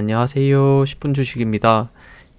안녕하세요. 10분 주식입니다.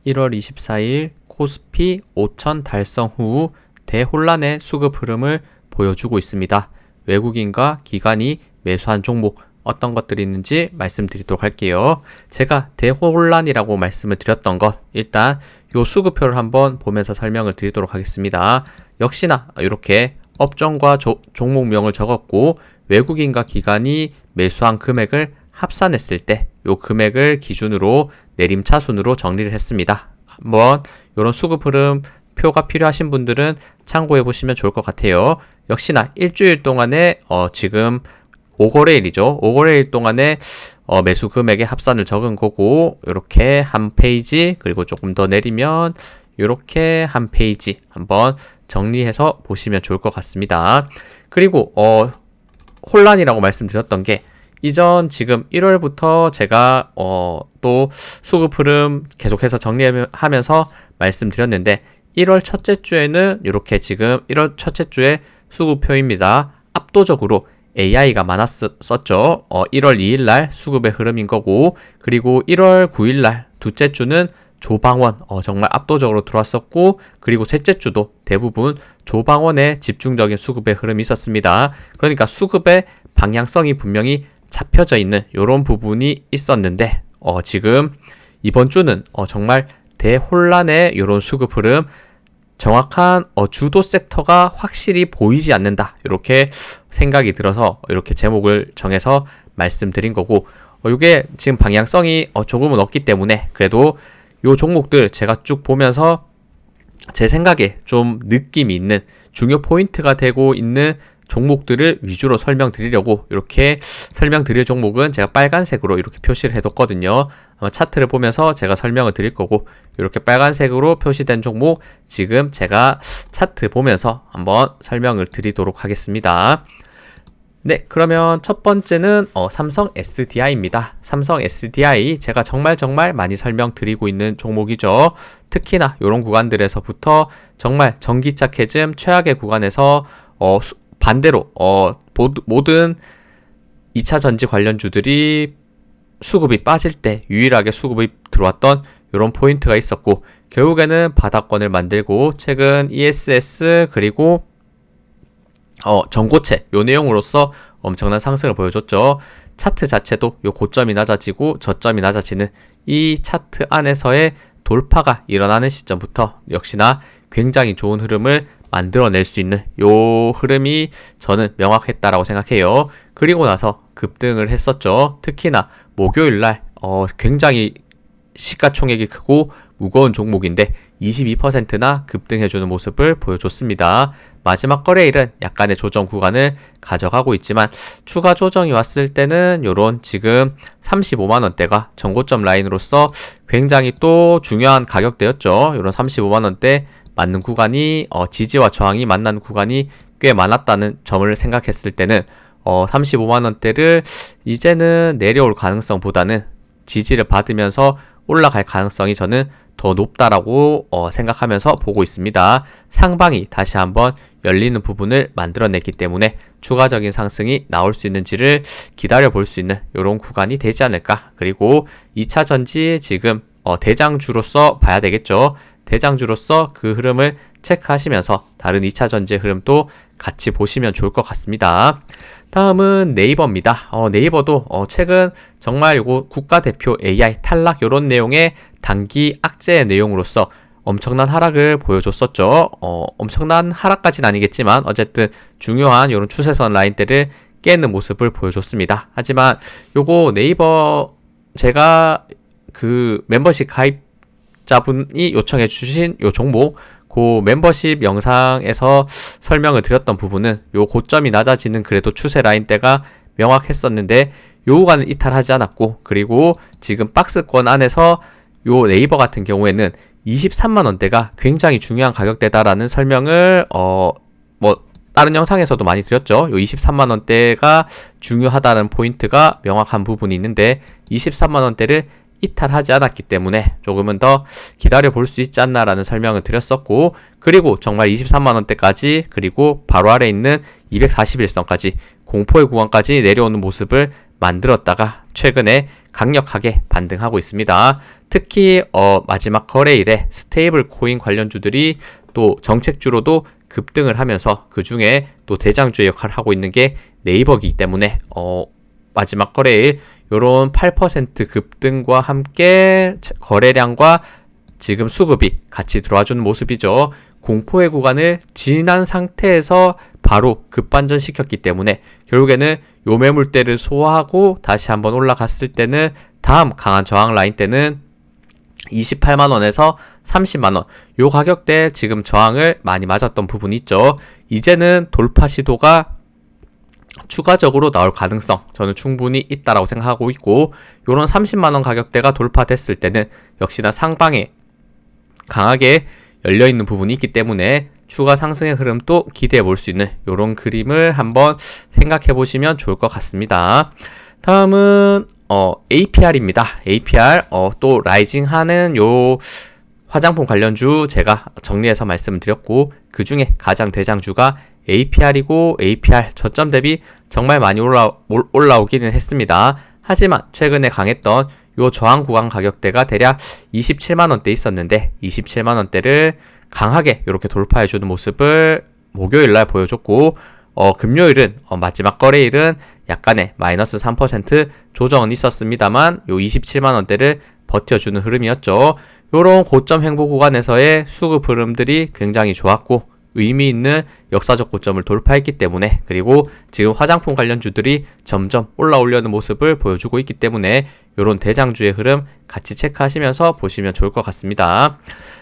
1월 24일 코스피 5천 달성 후 대혼란의 수급 흐름을 보여주고 있습니다. 외국인과 기관이 매수한 종목 어떤 것들이 있는지 말씀드리도록 할게요. 제가 대혼란이라고 말씀을 드렸던 것, 일단 요 수급표를 한번 보면서 설명을 드리도록 하겠습니다. 역시나 이렇게 업종과 종목명을 적었고 외국인과 기관이 매수한 금액을 합산했을 때 요 금액을 기준으로 내림차순으로 정리를 했습니다. 한번 이런 수급 흐름 표가 필요하신 분들은 참고해 보시면 좋을 것 같아요. 역시나 일주일 동안에 지금 5거래일이죠. 5거래일 동안에 매수 금액의 합산을 적은 거고, 이렇게 한 페이지, 그리고 조금 더 내리면 이렇게 한 페이지 한번 정리해서 보시면 좋을 것 같습니다. 그리고 혼란이라고 말씀드렸던 게, 이전 지금 1월부터 제가 또 수급 흐름 계속해서 정리하면서 말씀드렸는데, 1월 첫째 주에는 이렇게 지금 1월 첫째 주에 수급표입니다. 압도적으로 AI가 많았었죠. 1월 2일 날 수급의 흐름인 거고, 그리고 1월 9일 날 둘째 주는 조방원 정말 압도적으로 들어왔었고, 그리고 셋째 주도 대부분 조방원의 집중적인 수급의 흐름이 있었습니다. 그러니까 수급의 방향성이 분명히 잡혀져 있는 이런 부분이 있었는데, 지금 이번 주는 정말 대혼란의 이런 수급 흐름, 정확한 주도 섹터가 확실히 보이지 않는다, 이렇게 생각이 들어서 이렇게 제목을 정해서 말씀드린 거고, 이게 지금 방향성이 조금은 없기 때문에 그래도 요 종목들 제가 쭉 보면서 제 생각에 좀 느낌이 있는 중요 포인트가 되고 있는 종목들을 위주로 설명드리려고 이렇게 설명드릴 종목은 제가 빨간색으로 이렇게 표시를 해뒀거든요. 아마 차트를 보면서 제가 설명을 드릴 거고, 이렇게 빨간색으로 표시된 종목 지금 제가 차트 보면서 한번 설명을 드리도록 하겠습니다. 네, 그러면 첫 번째는 삼성 SDI입니다. 삼성 SDI 제가 정말 많이 설명드리고 있는 종목이죠. 특히나 이런 구간들에서부터 정말 전기차 캐즘 최악의 구간에서 반대로 모든 2차 전지 관련주들이 수급이 빠질 때 유일하게 수급이 들어왔던 이런 포인트가 있었고, 결국에는 바닥권을 만들고 최근 ESS 그리고 전고체 요 내용으로서 엄청난 상승을 보여줬죠. 차트 자체도 요 고점이 낮아지고 저점이 낮아지는 이 차트 안에서의 돌파가 일어나는 시점부터 역시나 굉장히 좋은 흐름을 만들어낼 수 있는 요 흐름이 저는 명확했다라고 생각해요. 그리고 나서 급등을 했었죠. 특히나 목요일날 굉장히 시가총액이 크고 무거운 종목인데 22%나 급등해주는 모습을 보여줬습니다. 마지막 거래일은 약간의 조정 구간을 가져가고 있지만 추가 조정이 왔을 때는 요런 지금 35만원대가 전고점 라인으로서 굉장히 또 중요한 가격대였죠. 요런 35만원대 맞는 구간이 지지와 저항이 만난 구간이 꽤 많았다는 점을 생각했을 때는 35만원대를 이제는 내려올 가능성보다는 지지를 받으면서 올라갈 가능성이 저는 더 높다라고 생각하면서 보고 있습니다. 상방이 다시 한번 열리는 부분을 만들어냈기 때문에 추가적인 상승이 나올 수 있는지를 기다려 볼 수 있는 이런 구간이 되지 않을까. 그리고 2차 전지 지금 대장주로서 봐야 되겠죠. 대장주로서 그 흐름을 체크하시면서 다른 2차 전지의 흐름도 같이 보시면 좋을 것 같습니다. 다음은 네이버입니다. 네이버도 최근 정말 요거 국가대표 AI 탈락 요런 내용의 단기 악재의 내용으로서 엄청난 하락을 보여줬었죠. 엄청난 하락까지는 아니겠지만 어쨌든 중요한 요런 추세선 라인대를 깨는 모습을 보여줬습니다. 하지만 요거 네이버 제가 그 멤버십 가입자분이 요청해 주신 요 종목 그 멤버십 영상에서 설명을 드렸던 부분은 요 고점이 낮아지는 그래도 추세 라인대가 명확했었는데 요 구간을 이탈하지 않았고, 그리고 지금 박스권 안에서 요 네이버 같은 경우에는 23만원대가 굉장히 중요한 가격대다라는 설명을 다른 영상에서도 많이 드렸죠. 요 23만원대가 중요하다는 포인트가 명확한 부분이 있는데 23만원대를 이탈하지 않았기 때문에 조금은 더 기다려 볼 수 있지 않나라는 설명을 드렸었고, 그리고 정말 23만원대까지 그리고 바로 아래 있는 241선까지 공포의 구간까지 내려오는 모습을 만들었다가 최근에 강력하게 반등하고 있습니다. 특히 마지막 거래일에 스테이블 코인 관련주들이 또 정책주로도 급등을 하면서 그 중에 또 대장주의 역할을 하고 있는 게 네이버이기 때문에 마지막 거래일 요런 8% 급등과 함께 거래량과 지금 수급이 같이 들어와주는 모습이죠. 공포의 구간을 지난 상태에서 바로 급반전 시켰기 때문에 결국에는 요 매물대를 소화하고 다시 한번 올라갔을 때는 다음 강한 저항 라인 때는 28만원에서 30만원 요 가격대 지금 저항을 많이 맞았던 부분이 있죠. 이제는 돌파 시도가 추가적으로 나올 가능성 저는 충분히 있다라고 생각하고 있고, 요런 30만원 가격대가 돌파됐을 때는 역시나 상방에 강하게 열려있는 부분이 있기 때문에 추가 상승의 흐름도 기대해 볼 수 있는 요런 그림을 한번 생각해 보시면 좋을 것 같습니다. 다음은 APR입니다. APR 또 라이징 하는 요 화장품 관련주 제가 정리해서 말씀을 드렸고, 그 중에 가장 대장주가 APR이고 APR 저점 대비 정말 많이 올라오기는 했습니다. 하지만 최근에 강했던 요 저항 구간 가격대가 대략 27만원대 있었는데 27만원대를 강하게 이렇게 돌파해주는 모습을 목요일날 보여줬고, 금요일은 마지막 거래일은 약간의 마이너스 3% 조정은 있었습니다만 요 27만원대를 버텨주는 흐름이었죠. 요런 고점 횡보 구간에서의 수급 흐름들이 굉장히 좋았고 의미 있는 역사적 고점을 돌파했기 때문에, 그리고 지금 화장품 관련주들이 점점 올라오려는 모습을 보여주고 있기 때문에 이런 대장주의 흐름 같이 체크하시면서 보시면 좋을 것 같습니다.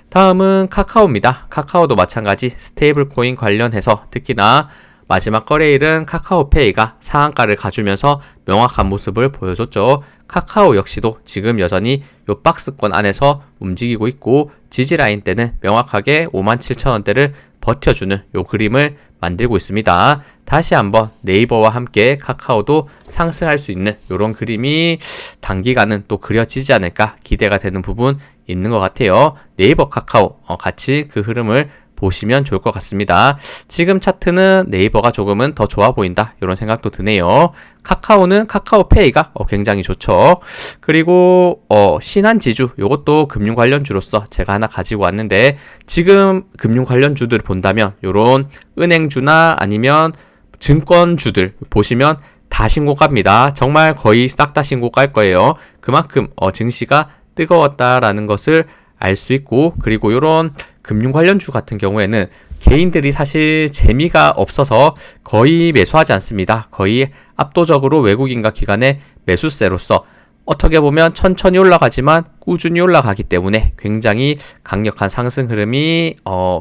다음은 카카오입니다. 카카오도 마찬가지 스테이블 코인 관련해서 특히나 마지막 거래일은 카카오페이가 상한가를 가주면서 명확한 모습을 보여줬죠. 카카오 역시도 지금 여전히 요 박스권 안에서 움직이고 있고 지지라인 때는 명확하게 57,000원대를 버텨주는 요 그림을 만들고 있습니다. 다시 한번 네이버와 함께 카카오도 상승할 수 있는 요런 그림이 단기간은 또 그려지지 않을까 기대가 되는 부분 있는 것 같아요. 네이버 카카오 같이 그 흐름을 보시면 좋을 것 같습니다. 지금 차트는 네이버가 조금은 더 좋아 보인다 이런 생각도 드네요. 카카오는 카카오페이가 굉장히 좋죠. 그리고 신한지주 요것도 금융 관련주로서 제가 하나 가지고 왔는데, 지금 금융 관련주들 본다면 요런 은행주나 아니면 증권주들 보시면 다 신고가입니다. 정말 거의 싹 다 신고가일 거예요. 그만큼 증시가 뜨거웠다라는 것을 알 수 있고, 그리고 요런 금융 관련주 같은 경우에는 개인들이 사실 재미가 없어서 거의 매수하지 않습니다. 거의 압도적으로 외국인과 기관의 매수세로서 어떻게 보면 천천히 올라가지만 꾸준히 올라가기 때문에 굉장히 강력한 상승 흐름이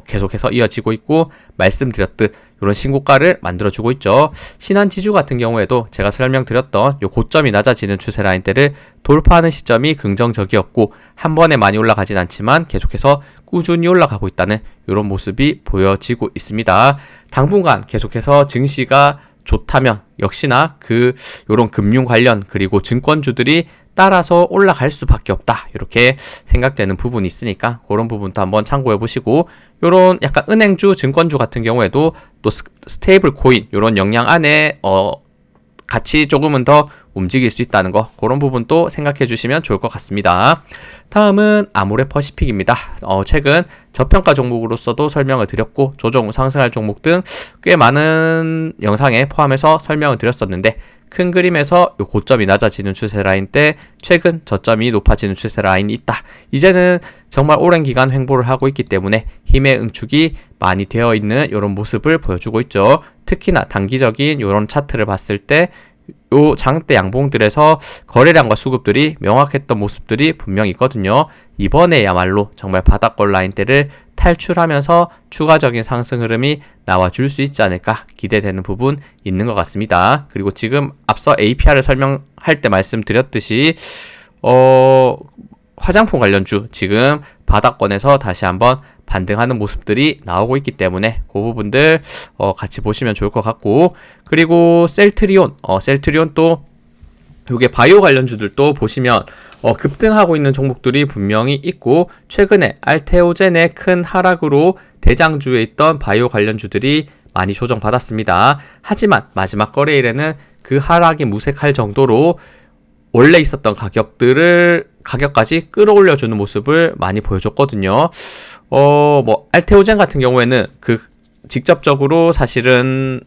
계속해서 이어지고 있고, 말씀드렸듯 이런 신고가를 만들어주고 있죠. 신한지주 같은 경우에도 제가 설명드렸던 요 고점이 낮아지는 추세 라인대를 돌파하는 시점이 긍정적이었고, 한 번에 많이 올라가진 않지만 계속해서 꾸준히 올라가고 있다는 이런 모습이 보여지고 있습니다. 당분간 계속해서 증시가 좋다면 역시나 요런 금융 관련 그리고 증권주들이 따라서 올라갈 수밖에 없다 이렇게 생각되는 부분이 있으니까 그런 부분도 한번 참고해 보시고, 요런 약간 은행주 증권주 같은 경우에도 또 스테이블 코인 요런 역량 안에 같이 조금은 더 움직일 수 있다는 거, 그런 부분도 생각해 주시면 좋을 것 같습니다. 다음은 아모레퍼시픽입니다. 최근 저평가 종목으로서도 설명을 드렸고 조정 후 상승할 종목 등 꽤 많은 영상에 포함해서 설명을 드렸었는데, 큰 그림에서 요 고점이 낮아지는 추세 라인 때 최근 저점이 높아지는 추세 라인이 있다. 이제는 정말 오랜 기간 횡보를 하고 있기 때문에 힘의 응축이 많이 되어 있는 이런 모습을 보여주고 있죠. 특히나 단기적인 이런 차트를 봤을 때 요 장대 양봉들에서 거래량과 수급들이 명확했던 모습들이 분명히 있거든요. 이번에야말로 정말 바닥권 라인대를 탈출하면서 추가적인 상승 흐름이 나와줄 수 있지 않을까 기대되는 부분 있는 것 같습니다. 그리고 지금 앞서 APR을 설명할 때 말씀드렸듯이 화장품 관련주 지금 바닥권에서 다시 한번 반등하는 모습들이 나오고 있기 때문에 그 부분들 같이 보시면 좋을 것 같고, 그리고 셀트리온 또 요게 바이오 관련주들도 보시면 급등하고 있는 종목들이 분명히 있고, 최근에 알테오젠의 큰 하락으로 대장주에 있던 바이오 관련주들이 많이 조정받았습니다. 하지만 마지막 거래일에는 그 하락이 무색할 정도로 원래 있었던 가격까지 끌어올려주는 모습을 많이 보여줬거든요. 알테오젠 같은 경우에는 직접적으로 사실은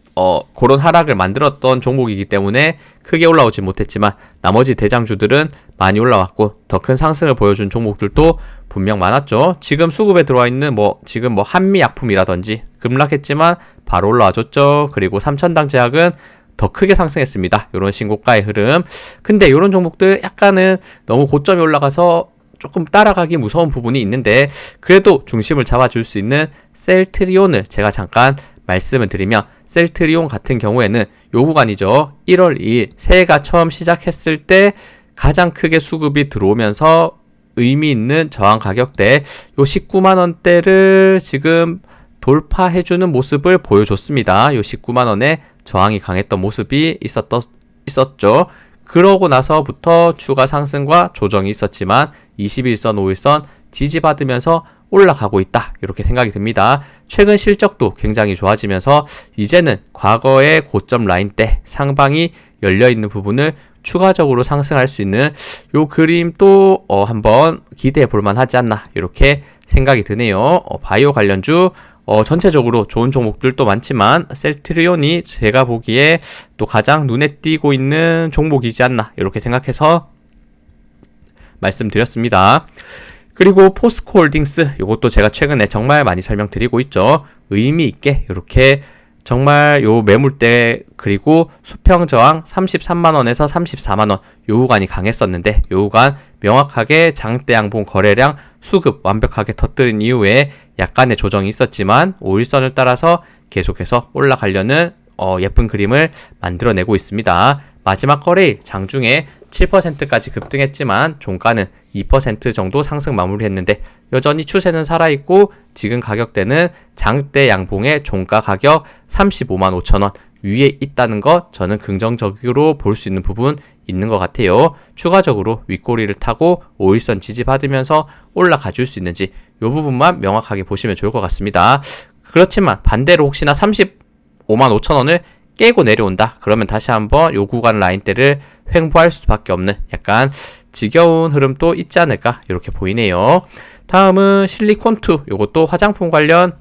그런 하락을 만들었던 종목이기 때문에 크게 올라오지 못했지만 나머지 대장주들은 많이 올라왔고 더 큰 상승을 보여준 종목들도 분명 많았죠. 지금 수급에 들어와 있는 지금 한미약품이라든지 급락했지만 바로 올라와줬죠. 그리고 삼천당 제약은 더 크게 상승했습니다. 이런 신고가의 흐름. 근데 이런 종목들 약간은 너무 고점이 올라가서 조금 따라가기 무서운 부분이 있는데 그래도 중심을 잡아줄 수 있는 셀트리온을 제가 잠깐 말씀을 드리면 셀트리온 같은 경우에는 요 구간이죠. 1월 2일 새해가 처음 시작했을 때 가장 크게 수급이 들어오면서 의미 있는 저항 가격대 요 19만원대를 지금 돌파해주는 모습을 보여줬습니다. 요 19만원에 저항이 강했던 모습이 있었죠. 그러고 나서부터 추가 상승과 조정이 있었지만 21선, 5일선 지지받으면서 올라가고 있다. 이렇게 생각이 듭니다. 최근 실적도 굉장히 좋아지면서 이제는 과거의 고점 라인대 상방이 열려있는 부분을 추가적으로 상승할 수 있는 요 그림 또 한번 기대해 볼만 하지 않나 이렇게 생각이 드네요. 바이오 관련주 전체적으로 좋은 종목들도 많지만 셀트리온이 제가 보기에 또 가장 눈에 띄고 있는 종목이지 않나 이렇게 생각해서 말씀드렸습니다. 그리고 포스코홀딩스 이것도 제가 최근에 정말 많이 설명드리고 있죠. 의미 있게 이렇게 정말 요 매물대 그리고 수평 저항 33만원에서 34만원 요 구간이 강했었는데 요 구간 명확하게 장대 양봉 거래량 수급 완벽하게 터뜨린 이후에 약간의 조정이 있었지만 5일선을 따라서 계속해서 올라가려는 예쁜 그림을 만들어내고 있습니다. 마지막 거래일 장중에 7%까지 급등했지만 종가는 2% 정도 상승 마무리했는데 여전히 추세는 살아있고 지금 가격대는 장대 양봉의 종가 가격 35만 5천원 위에 있다는 것 저는 긍정적으로 볼 수 있는 부분 있는 것 같아요. 추가적으로 윗꼬리를 타고 5일선 지지받으면서 올라가 줄 수 있는지 이 부분만 명확하게 보시면 좋을 것 같습니다. 그렇지만 반대로 혹시나 35만 5천원을 깨고 내려온다. 그러면 다시 한번 요 구간 라인대를 횡보할 수밖에 없는 약간 지겨운 흐름도 있지 않을까 이렇게 보이네요. 다음은 실리콘2 요것도 화장품 관련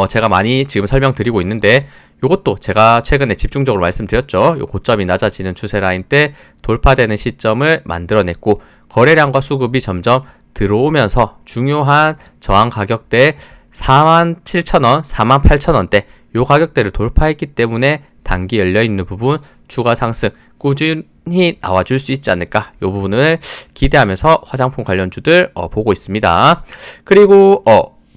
제가 많이 지금 설명드리고 있는데 요것도 제가 최근에 집중적으로 말씀드렸죠. 요 고점이 낮아지는 추세 라인 때 돌파되는 시점을 만들어냈고 거래량과 수급이 점점 들어오면서 중요한 저항 가격대 47,000원, 48,000원대 요 가격대를 돌파했기 때문에 단기 열려있는 부분 추가 상승 꾸준히 나와줄 수 있지 않을까 요 부분을 기대하면서 화장품 관련주들 보고 있습니다. 그리고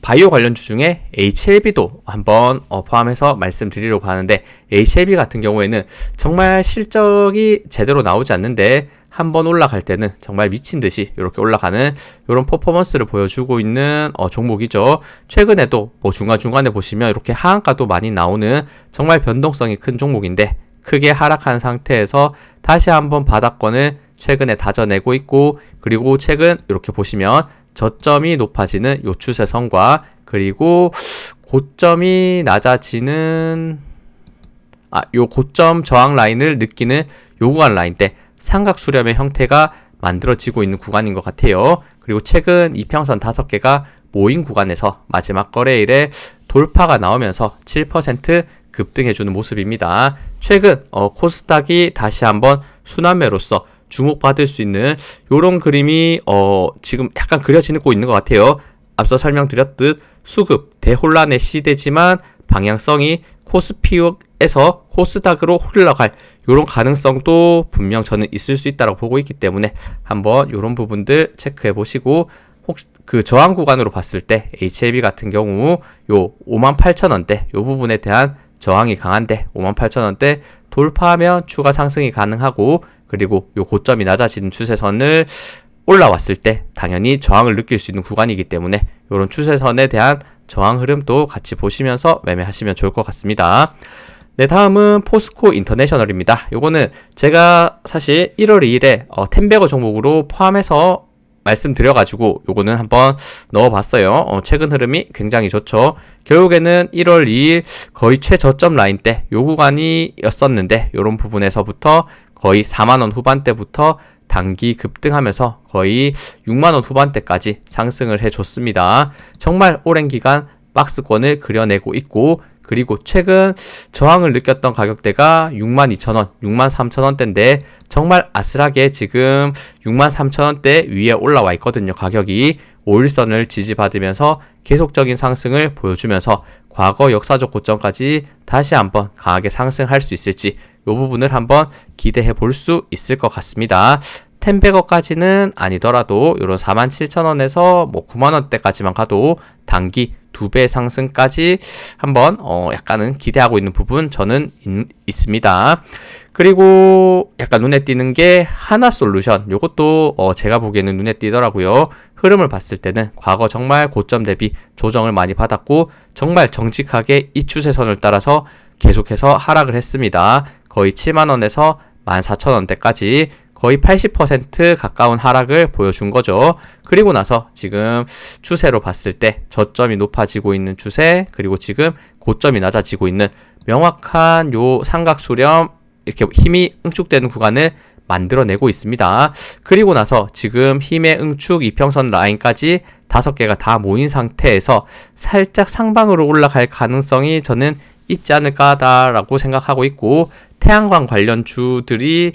바이오 관련주 중에 HLB도 한번 포함해서 말씀드리려고 하는데 HLB 같은 경우에는 정말 실적이 제대로 나오지 않는데 한번 올라갈 때는 정말 미친 듯이 이렇게 올라가는 이런 퍼포먼스를 보여주고 있는 종목이죠. 최근에도 중간중간에 보시면 이렇게 하한가도 많이 나오는 정말 변동성이 큰 종목인데 크게 하락한 상태에서 다시 한번 바닥권을 최근에 다져내고 있고 그리고 최근 이렇게 보시면 저점이 높아지는 요 추세선과 그리고 고점이 낮아지는 요 고점 저항 라인을 느끼는 요 구간 라인 때 삼각 수렴의 형태가 만들어지고 있는 구간인 것 같아요. 그리고 최근 이평선 5개가 모인 구간에서 마지막 거래일에 돌파가 나오면서 7% 급등해주는 모습입니다. 최근 코스닥이 다시 한번 순환매로서 주목받을 수 있는 이런 그림이 지금 약간 그려지고 있는 것 같아요. 앞서 설명드렸듯 수급 대혼란의 시대지만 방향성이 코스피에서 코스닥으로 흘러갈 이런 가능성도 분명 저는 있을 수 있다고 보고 있기 때문에 한번 이런 부분들 체크해 보시고 혹시 그 저항 구간으로 봤을 때 HLB 같은 경우 요 58,000원대 요 부분에 대한 저항이 강한데 58,000원대 돌파하면 추가 상승이 가능하고 그리고 요 고점이 낮아지는 추세선을 올라왔을 때 당연히 저항을 느낄 수 있는 구간이기 때문에 이런 추세선에 대한 저항 흐름도 같이 보시면서 매매하시면 좋을 것 같습니다. 네, 다음은 포스코 인터내셔널입니다. 요거는 제가 사실 1월 2일에 텐베거 종목으로 포함해서 말씀드려가지고 요거는 한번 넣어봤어요. 최근 흐름이 굉장히 좋죠. 결국에는 1월 2일 거의 최저점 라인 때 요 구간이었었는데 요런 부분에서부터 거의 4만원 후반대부터 단기 급등하면서 거의 6만원 후반대까지 상승을 해줬습니다. 정말 오랜 기간 박스권을 그려내고 있고, 그리고 최근 저항을 느꼈던 가격대가 62,000원, 63,000원대인데 정말 아슬하게 지금 63,000원대 위에 올라와 있거든요. 가격이 5일선을 지지받으면서 계속적인 상승을 보여주면서 과거 역사적 고점까지 다시 한번 강하게 상승할 수 있을지 이 부분을 한번 기대해 볼 수 있을 것 같습니다. 10백억까지는 아니더라도 이런 47,000원에서 뭐 9만원대까지만 가도 단기 2배 상승까지 한번 약간은 기대하고 있는 부분 저는 있습니다. 그리고 약간 눈에 띄는 게 하나솔루션, 요것도 제가 보기에는 눈에 띄더라고요. 흐름을 봤을 때는 과거 정말 고점 대비 조정을 많이 받았고 정말 정직하게 이 추세선을 따라서 계속해서 하락을 했습니다. 거의 7만원에서 14,000원대까지 거의 80% 가까운 하락을 보여준 거죠. 그리고 나서 지금 추세로 봤을 때 저점이 높아지고 있는 추세, 그리고 지금 고점이 낮아지고 있는 명확한 요 삼각 수렴, 이렇게 힘이 응축되는 구간을 만들어내고 있습니다. 그리고 나서 지금 힘의 응축 이평선 라인까지 5개가 다 모인 상태에서 살짝 상방으로 올라갈 가능성이 저는 있지 않을까라고 생각하고 있고, 태양광 관련 주들이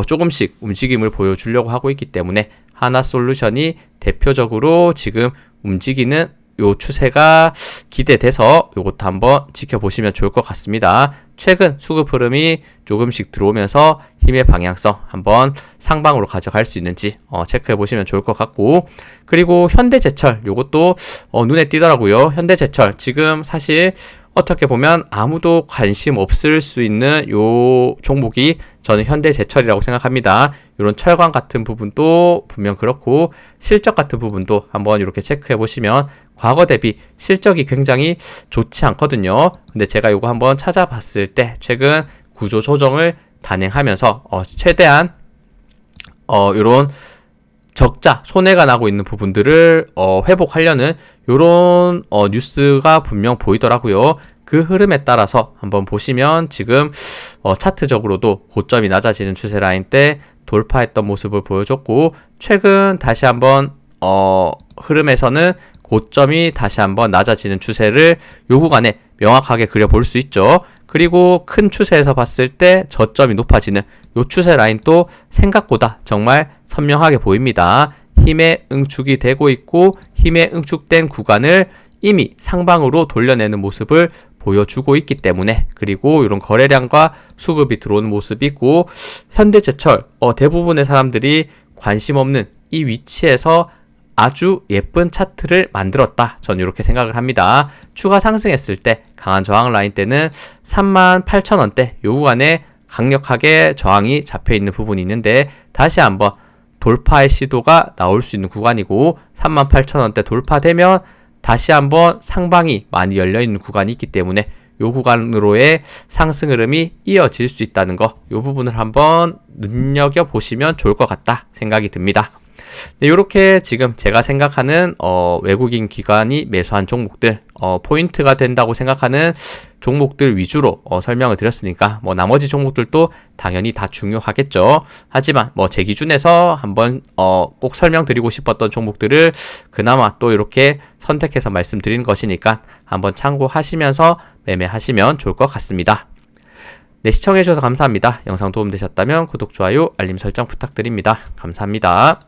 조금씩 움직임을 보여주려고 하고 있기 때문에 하나솔루션이 대표적으로 지금 움직이는 요 추세가 기대돼서 요것도 한번 지켜보시면 좋을 것 같습니다. 최근 수급 흐름이 조금씩 들어오면서 힘의 방향성 한번 상방으로 가져갈 수 있는지 체크해 보시면 좋을 것 같고, 그리고 현대제철 요것도 눈에 띄더라고요. 현대제철 지금 사실 어떻게 보면 아무도 관심 없을 수 있는 요 종목이 저는 현대제철이라고 생각합니다. 이런 철강 같은 부분도 분명 그렇고 실적 같은 부분도 한번 이렇게 체크해 보시면 과거 대비 실적이 굉장히 좋지 않거든요. 근데 제가 이거 한번 찾아봤을 때 최근 구조 조정을 단행하면서 최대한 이런 적자, 손해가 나고 있는 부분들을 회복하려는 요런 뉴스가 분명 보이더라고요. 그 흐름에 따라서 한번 보시면 지금 차트적으로도 고점이 낮아지는 추세 라인 때 돌파했던 모습을 보여줬고, 최근 다시 한번 흐름에서는 고점이 다시 한번 낮아지는 추세를 요 구간에 명확하게 그려볼 수 있죠. 그리고 큰 추세에서 봤을 때 저점이 높아지는 요 추세 라인도 생각보다 정말 선명하게 보입니다. 힘의 응축이 되고 있고 힘의 응축된 구간을 이미 상방으로 돌려내는 모습을 보여주고 있기 때문에, 그리고 이런 거래량과 수급이 들어오는 모습이 있고, 현대제철 대부분의 사람들이 관심 없는 이 위치에서 아주 예쁜 차트를 만들었다. 저는 이렇게 생각을 합니다. 추가 상승했을 때 강한 저항 라인 때는 38,000원대 요 구간에 강력하게 저항이 잡혀 있는 부분이 있는데 다시 한번 돌파의 시도가 나올 수 있는 구간이고, 38,000원대 돌파되면 다시 한번 상방이 많이 열려있는 구간이 있기 때문에 요 구간으로의 상승 흐름이 이어질 수 있다는 거, 요 부분을 한번 눈여겨보시면 좋을 것 같다 생각이 듭니다. 네, 이렇게 지금 제가 생각하는 외국인 기관이 매수한 종목들, 포인트가 된다고 생각하는 종목들 위주로 설명을 드렸으니까 뭐 나머지 종목들도 당연히 다 중요하겠죠. 하지만 뭐 제 기준에서 한번 꼭 설명드리고 싶었던 종목들을 그나마 또 이렇게 선택해서 말씀드린 것이니까 한번 참고하시면서 매매하시면 좋을 것 같습니다. 네, 시청해주셔서 감사합니다. 영상 도움되셨다면 구독, 좋아요, 알림 설정 부탁드립니다. 감사합니다.